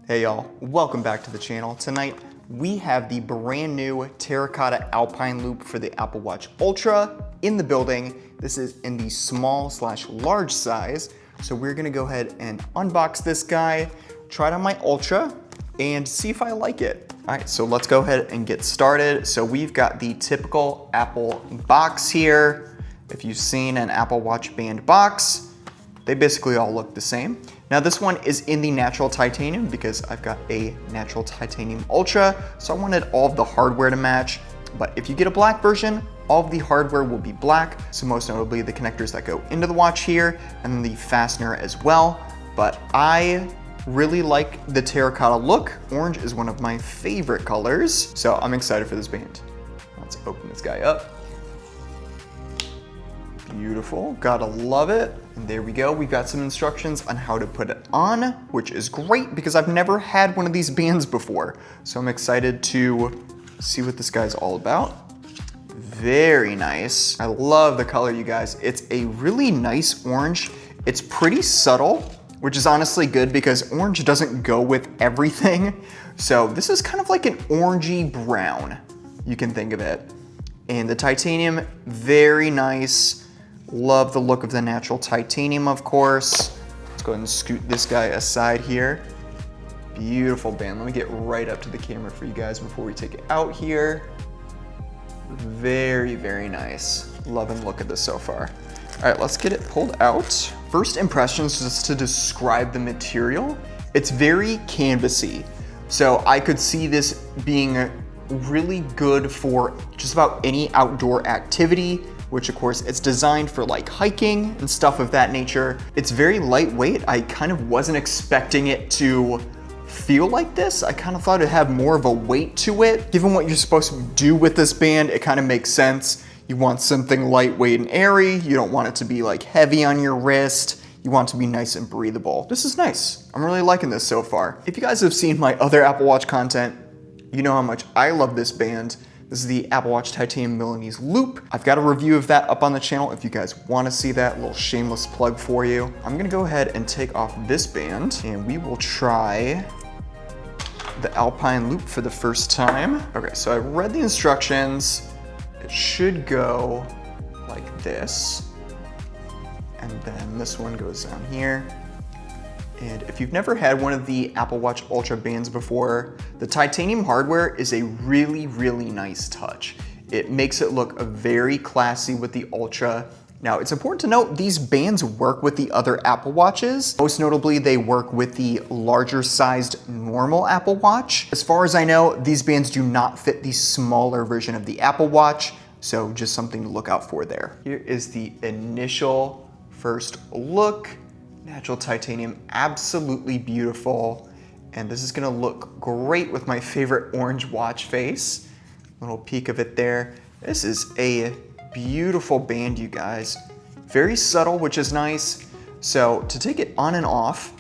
Hey y'all, welcome back to the channel. Tonight we have the brand new Terra Cotta Alpine Loop for the Apple Watch Ultra in the building. This is in the small/large size. So we're gonna go ahead and unbox this guy, try it on my Ultra, and see if I like it. All right, so let's go ahead and get started. So we've got the typical Apple box here. If you've seen an Apple Watch band box, they basically all look the same. Now this one is in the natural titanium because I've got a natural titanium Ultra, so I wanted all of the hardware to match. But if you get a black version, all of the hardware will be black, so most notably the connectors that go into the watch here, and then the fastener as well. But I really like the terracotta look. Orange is one of my favorite colors, so I'm excited for this band. Let's open this guy up. Beautiful, gotta love it. And there we go, we've got some instructions on how to put it on, which is great because I've never had one of these bands before. So I'm excited to see what this guy's all about. Very nice. I love the color, you guys. It's a really nice orange. It's pretty subtle, which is honestly good because orange doesn't go with everything. So this is kind of like an orangey brown, you can think of it. And the titanium, very nice. Love the look of the natural titanium, of course. Let's go ahead and scoot this guy aside here. Beautiful band. Let me get right up to the camera for you guys before we take it out here. Very, very nice. Loving the look of this so far. All right, let's get it pulled out. First impressions, just to describe the material, it's very canvasy. So I could see this being really good for just about any outdoor activity, which of course it's designed for like hiking and stuff of that nature. It's very lightweight. I kind of wasn't expecting it to feel like this. I kind of thought it'd have more of a weight to it. Given what you're supposed to do with this band, it kind of makes sense. You want something lightweight and airy. You don't want it to be like heavy on your wrist. You want it to be nice and breathable. This is nice. I'm really liking this so far. If you guys have seen my other Apple Watch content, you know how much I love this band. This is the Apple Watch Titanium Milanese Loop. I've got a review of that up on the channel if you guys want to see that. A little shameless plug for you. I'm gonna go ahead and take off this band and we will try the Alpine Loop for the first time. Okay, so I read the instructions. It should go like this. And then this one goes down here. And if you've never had one of the Apple Watch Ultra bands before, the titanium hardware is a really, really nice touch. It makes it look very classy with the Ultra. Now, it's important to note these bands work with the other Apple Watches. Most notably, they work with the larger sized normal Apple Watch. As far as I know, these bands do not fit the smaller version of the Apple Watch, so just something to look out for there. Here is the initial first look. Natural titanium, absolutely beautiful. And this is gonna look great with my favorite orange watch face. Little peek of it there. This is a beautiful band, you guys. Very subtle, which is nice. So to take it on and off,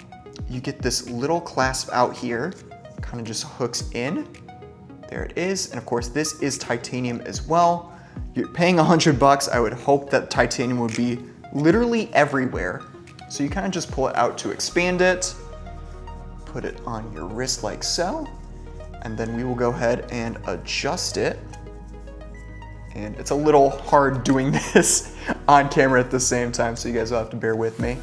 you get this little clasp out here, kind of just hooks in. There it is. And of course, this is titanium as well. You're paying $100. I would hope that titanium would be literally everywhere. So you kind of just pull it out to expand it, put it on your wrist like so, and then we will go ahead and adjust it. And it's a little hard doing this on camera at the same time, so you guys will have to bear with me.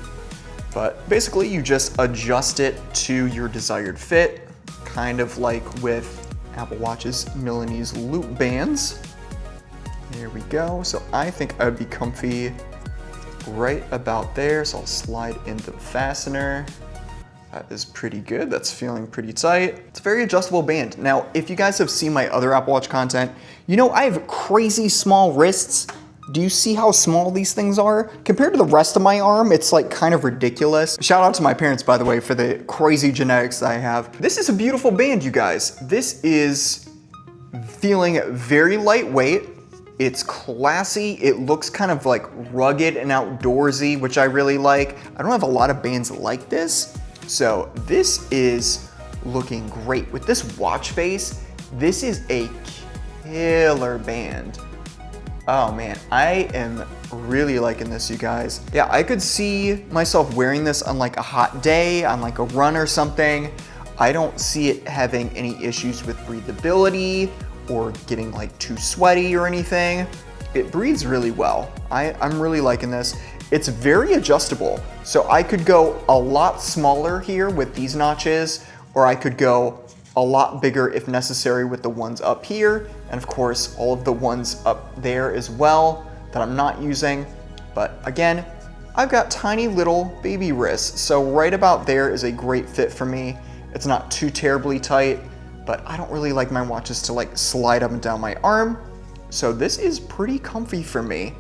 But basically you just adjust it to your desired fit, kind of like with Apple Watch's Milanese Loop bands. There we go. So I think I would be comfy right about there, so I'll slide into the fastener. That is pretty good, that's feeling pretty tight. It's a very adjustable band. Now, if you guys have seen my other Apple Watch content, you know I have crazy small wrists. Do you see how small these things are? Compared to the rest of my arm, it's like kind of ridiculous. Shout out to my parents, by the way, for the crazy genetics that I have. This is a beautiful band, you guys. This is feeling very lightweight. It's classy. It looks kind of like rugged and outdoorsy, which I really like. I don't have a lot of bands like this. So this is looking great. With this watch face, this is a killer band. Oh man, I am really liking this, you guys. Yeah, I could see myself wearing this on like a hot day, on like a run or something. I don't see it having any issues with breathability or getting like too sweaty or anything. It breathes really well. I'm really liking this. It's very adjustable. So I could go a lot smaller here with these notches, or I could go a lot bigger if necessary with the ones up here. And of course, all of the ones up there as well that I'm not using. But again, I've got tiny little baby wrists. So right about there is a great fit for me. It's not too terribly tight, but I don't really like my watches to like slide up and down my arm. So this is pretty comfy for me.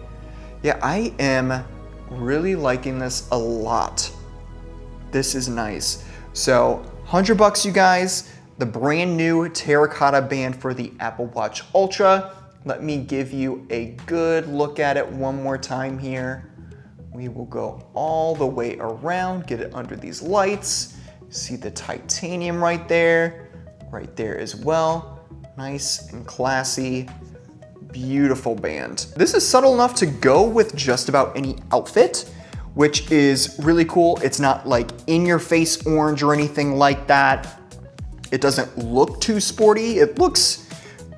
Yeah, I am really liking this a lot. This is nice. So $100 you guys, the brand new Terra Cotta band for the Apple Watch Ultra. Let me give you a good look at it one more time here. We will go all the way around, get it under these lights. See the titanium right there as well. Nice and classy. Beautiful band. This is subtle enough to go with just about any outfit, which is really cool. It's not like in your face orange or anything like that. It doesn't look too sporty. It looks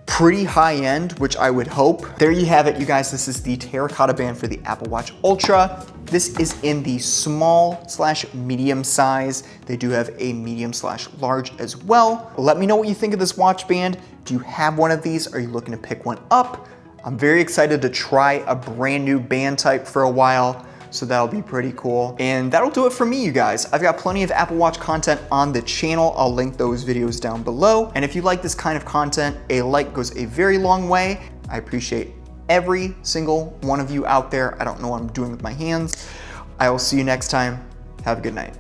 pretty high end, which I would hope. There you have it, you guys. This is the Terra Cotta band for the Apple Watch Ultra. This is in the small/medium size. They do have a medium/large as well. Let me know what you think of this watch band. Do you have one of these? Are you looking to pick one up? I'm very excited to try a brand new band type for a while, so that'll be pretty cool. And that'll do it for me, you guys. I've got plenty of Apple Watch content on the channel. I'll link those videos down below. And if you like this kind of content, a like goes a very long way. I appreciate every single one of you out there. I don't know what I'm doing with my hands. I will see you next time. Have a good night.